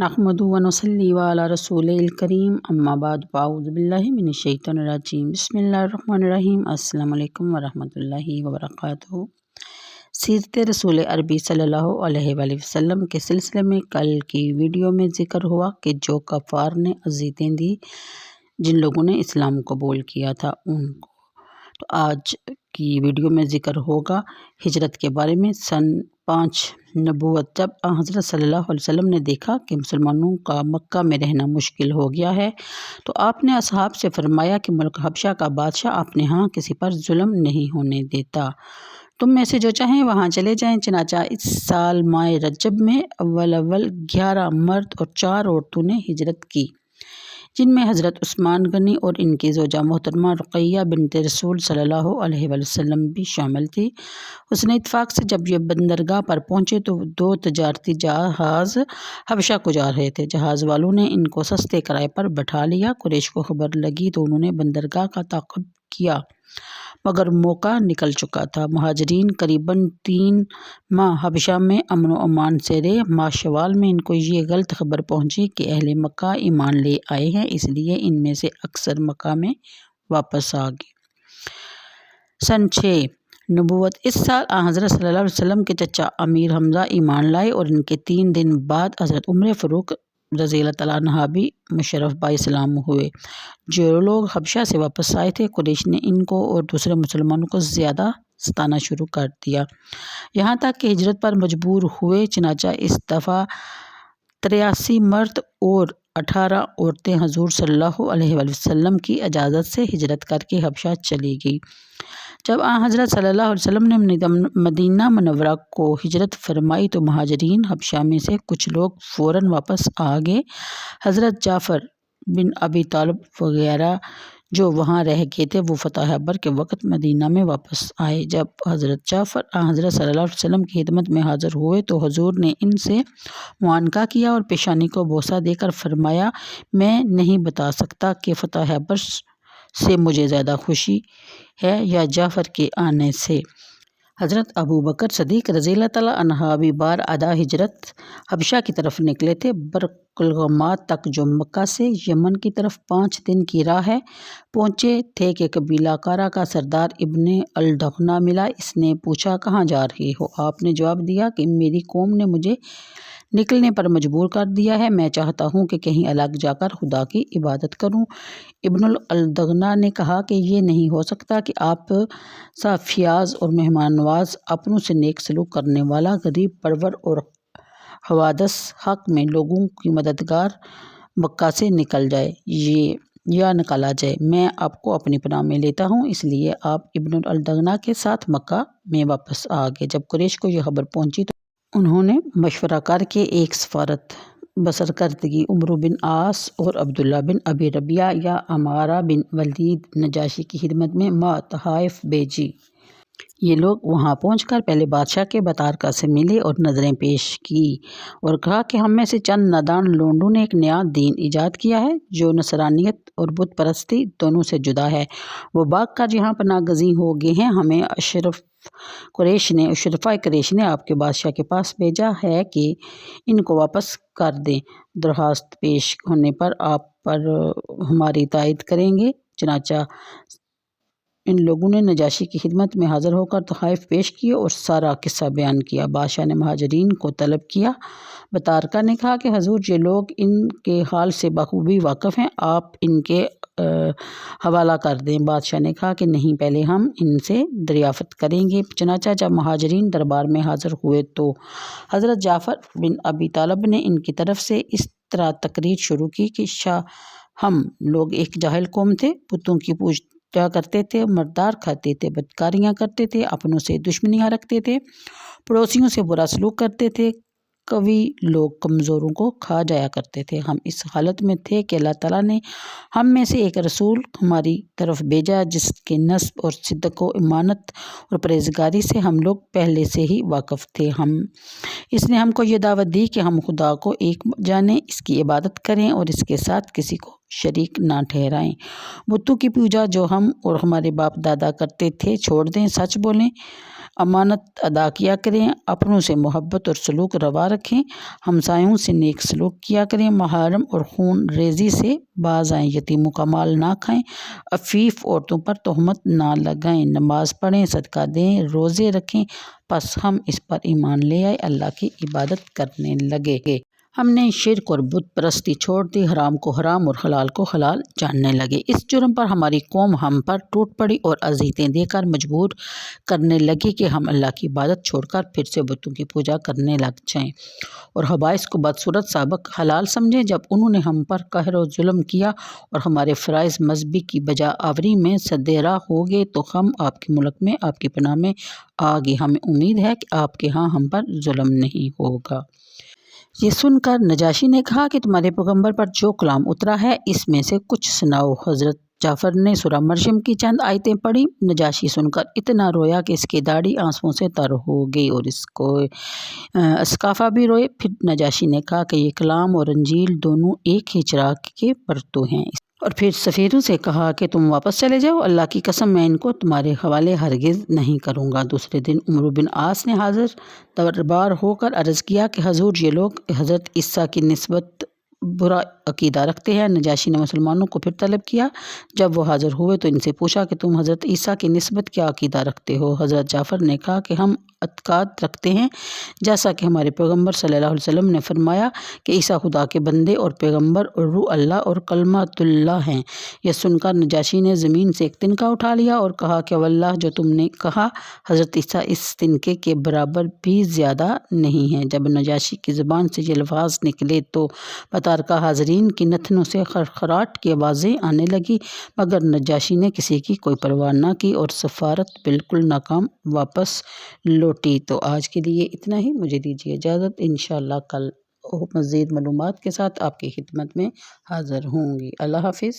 نحمدہ و نصلی علی رسولہ الکریم اما بعد فاعوذ باللہ من الشیطان الرجیم بسم اللہ الرحمن الرحیم السلام علیکم ورحمۃ اللہ وبرکاتہ۔ سیرت رسول عربی صلی اللہ علیہ وآلہ وسلم کے سلسلے میں کل کی ویڈیو میں ذکر ہوا کہ جو کفار نے اذیتیں دی جن لوگوں نے اسلام قبول کیا تھا ان کو، تو آج کی ویڈیو میں ذکر ہوگا ہجرت کے بارے میں۔ سن 5 نبوت جب حضرت صلی اللہ علیہ وسلم نے دیکھا کہ مسلمانوں کا مکہ میں رہنا مشکل ہو گیا ہے تو آپ نے اصحاب سے فرمایا کہ ملک حبشہ کا بادشاہ اپنے ہاں کسی پر ظلم نہیں ہونے دیتا، تم میں سے جو چاہیں وہاں چلے جائیں۔ چنانچہ اس سال ماہ رجب میں اول 11 مرد اور 4 عورتوں نے ہجرت کی، جن میں حضرت عثمان غنی اور ان کی زوجہ محترمہ رقیہ بنت رسول صلی اللہ علیہ وآلہ وسلم بھی شامل تھی۔ حسن اتفاق سے جب یہ بندرگاہ پر پہنچے تو 2 تجارتی جہاز حبشہ کو جا رہے تھے۔ جہاز والوں نے ان کو سستے کرائے پر بٹھا لیا۔ قریش کو خبر لگی تو انہوں نے بندرگاہ کا تعاقب کیا مگر موقع نکل چکا تھا۔ مہاجرین قریباً 3 ماہ حبشہ میں امن و امان سے رہے۔ ماہ شوال میں ان کو یہ غلط خبر پہنچی کہ اہل مکہ ایمان لے آئے ہیں، اس لیے ان میں سے اکثر مکہ میں واپس آ گئے۔ سن 6 نبوت اس سال حضرت صلی اللہ علیہ وسلم کے چچا امیر حمزہ ایمان لائے اور ان کے 3 دن بعد حضرت عمر فاروق رضی اللہ تعالیٰ عنہ بھی مشرف با اسلام ہوئے۔ جو لوگ حبشہ سے واپس آئے تھے قریش نے ان کو اور دوسرے مسلمانوں کو زیادہ ستانا شروع کر دیا، یہاں تک کہ ہجرت پر مجبور ہوئے۔ چنانچہ اس دفعہ 83 مرد اور 18 عورتیں حضور صلی اللہ علیہ وآلہ وسلم کی اجازت سے ہجرت کر کے حبشہ چلی گئی۔ جب حضرت صلی اللہ علیہ وسلم نے مدینہ منورہ کو ہجرت فرمائی تو مہاجرین حبشہ میں سے کچھ لوگ فوراً واپس آ گئے۔ حضرت جعفر بن ابی طالب وغیرہ جو وہاں رہ گئے تھے وہ فتح اکبر کے وقت مدینہ میں واپس آئے۔ جب حضرت جعفر حضرت صلی اللہ علیہ وسلم کی خدمت میں حاضر ہوئے تو حضور نے ان سے معانقہ کیا اور پیشانی کو بوسہ دے کر فرمایا، میں نہیں بتا سکتا کہ فتح اکبر سے مجھے زیادہ خوشی ہے یا جعفر کے آنے سے۔ حضرت ابوبکر صدیق رضی اللہ تعالیٰ عنہ بھی بار ادا ہجرت حبشہ کی طرف نکلے تھے، برقلغمات تک جو مکہ سے یمن کی طرف 5 دن کی راہ ہے۔ پہنچے تھے کہ قبیلہ کارا کا سردار ابن الدغنہ ملا۔ اس نے پوچھا کہاں جا رہے ہو؟ آپ نے جواب دیا کہ میری قوم نے مجھے نکلنے پر مجبور کر دیا ہے، میں چاہتا ہوں کہ کہیں الگ جا کر خدا کی عبادت کروں۔ ابن الدغنہ نے کہا کہ یہ نہیں ہو سکتا کہ آپ سا فیاض اور مہمان نواز، اپنوں سے نیک سلوک کرنے والا، غریب پرور اور حوادث حق میں لوگوں کی مددگار مکہ سے نکل جائے یا نکالا جائے۔ میں آپ کو اپنی پناہ میں لیتا ہوں۔ اس لیے آپ ابن الدغنہ کے ساتھ مکہ میں واپس آ گئے۔ جب قریش کو یہ خبر پہنچی تو انہوں نے مشورہ کر کے ایک سفارت بسر کردگی عمرو بن عاص اور عبداللہ بن ابی ربیعہ یا عمارہ بن ولید نجاشی کی خدمت میں تحائف بھیجی۔ یہ لوگ وہاں پہنچ کر پہلے بادشاہ کے بطارکہ سے ملے اور نظریں پیش کی اور کہا کہ ہم میں سے چند نادان لونڈوں نے ایک نیا دین ایجاد کیا ہے جو نصرانیت اور بت پرستی دونوں سے جدا ہے۔ وہ بھاگ کر یہاں پناہ گزین ہو گئے ہیں۔ ہمیں اشرفائے قریش نے آپ کے بادشاہ کے پاس بھیجا ہے کہ ان کو واپس کر دیں۔ درخواست پیش ہونے پر آپ پر ہماری تائید کریں گے۔ چنانچہ ان لوگوں نے نجاشی کی خدمت میں حاضر ہو کر تحائف پیش کیے اور سارا قصہ بیان کیا۔ بادشاہ نے مہاجرین کو طلب کیا۔ بطارکہ نے کہا کہ حضور یہ لوگ ان کے حال سے بخوبی واقف ہیں، آپ ان کے حوالہ کر دیں۔ بادشاہ نے کہا کہ نہیں، پہلے ہم ان سے دریافت کریں گے۔ چنانچہ جب مہاجرین دربار میں حاضر ہوئے تو حضرت جعفر بن ابی طالب نے ان کی طرف سے اس طرح تقریر شروع کی کہ شاہ ہم لوگ ایک جاہل قوم تھے، بتوں کی پوجا کرتے تھے، مردار کھاتے تھے، بدکاریاں کرتے تھے، اپنوں سے دشمنیاں رکھتے تھے، پڑوسیوں سے برا سلوک کرتے تھے، قوی لوگ کمزوروں کو کھا جایا کرتے تھے۔ ہم اس حالت میں تھے کہ اللہ تعالیٰ نے ہم میں سے ایک رسول ہماری طرف بھیجا جس کے نسب اور صدق و امانت اور پرہیزگاری سے ہم لوگ پہلے سے ہی واقف تھے۔ اس نے ہم کو یہ دعوت دی کہ ہم خدا کو ایک جانیں، اس کی عبادت کریں اور اس کے ساتھ کسی کو شریک نہ ٹھہرائیں۔ بتوں کی پوجا جو ہم اور ہمارے باپ دادا کرتے تھے چھوڑ دیں، سچ بولیں، امانت ادا کیا کریں، اپنوں سے محبت اور سلوک روا رکھیں، ہمسایوں سے نیک سلوک کیا کریں، محارم اور خون ریزی سے باز آئیں، یتیموں کا مال نہ کھائیں، عفیف عورتوں پر تہمت نہ لگائیں، نماز پڑھیں، صدقہ دیں، روزے رکھیں۔ پس ہم اس پر ایمان لے آئے، اللہ کی عبادت کرنے لگے۔ ہم نے شرک اور بت پرستی چھوڑ دی، حرام کو حرام اور حلال کو حلال جاننے لگے۔ اس جرم پر ہماری قوم ہم پر ٹوٹ پڑی اور اذیتیں دے کر مجبور کرنے لگی کہ ہم اللہ کی عبادت چھوڑ کر پھر سے بتوں کی پوجا کرنے لگ جائیں اور خبائث کو بدصورت سابق حلال سمجھیں۔ جب انہوں نے ہم پر قہر و ظلم کیا اور ہمارے فرائض مذہبی کی بجا آوری میں سدیرا ہو گئے تو ہم آپ کے ملک میں آپ کی پناہ میں آ گئے۔ ہمیں امید ہے کہ آپ کے ہاں ہم پر ظلم نہیں ہوگا۔ یہ سن کر نجاشی نے کہا کہ تمہارے پیغمبر پر جو کلام اترا ہے اس میں سے کچھ سناؤ۔ حضرت جعفر نے سورہ مریم کی چند آیتیں پڑھی۔ نجاشی سن کر اتنا رویا کہ اس کی داڑھی آنسوؤں سے تر ہو گئی اور اس کو اسقافہ بھی روئے۔ پھر نجاشی نے کہا کہ یہ کلام اور انجیل دونوں ایک ہی چراغ کے پرتو ہیں، اور پھر سفیروں سے کہا کہ تم واپس چلے جاؤ، اللہ کی قسم میں ان کو تمہارے حوالے ہرگز نہیں کروں گا۔ دوسرے دن عمرو بن عاص نے حاضر دربار ہو کر عرض کیا کہ حضور، یہ لوگ حضرت عیسیٰ کی نسبت برا عقیدہ رکھتے ہیں۔ نجاشی نے مسلمانوں کو پھر طلب کیا۔ جب وہ حاضر ہوئے تو ان سے پوچھا کہ تم حضرت عیسیٰ کی نسبت کیا عقیدہ رکھتے ہو؟ حضرت جعفر نے کہا کہ ہم اعتقاد رکھتے ہیں جیسا کہ ہمارے پیغمبر صلی اللہ علیہ وسلم نے فرمایا کہ عیسیٰ خدا کے بندے اور پیغمبر اور روح اللہ اور کلمۃ اللہ ہیں۔ یہ سن کر نجاشی نے زمین سے ایک تنکا اٹھا لیا اور کہا کہ واللہ جو تم نے کہا حضرت عیسیٰ اس تنکے کے برابر بھی زیادہ نہیں ہیں۔ جب نجاشی کی زبان سے یہ الفاظ نکلے تو متارکہ حاضرین کی نتنوں سے خرخراہٹ کی آوازیں آنے لگی، مگر نجاشی نے کسی کی کوئی پرواہ نہ کی اور سفارت بالکل ناکام واپس لوٹی۔ تو آج کے لیے اتنا ہی، مجھے دیجیے اجازت، انشاءاللہ کل مزید معلومات کے ساتھ آپ کی خدمت میں حاضر ہوں گی۔ اللہ حافظ۔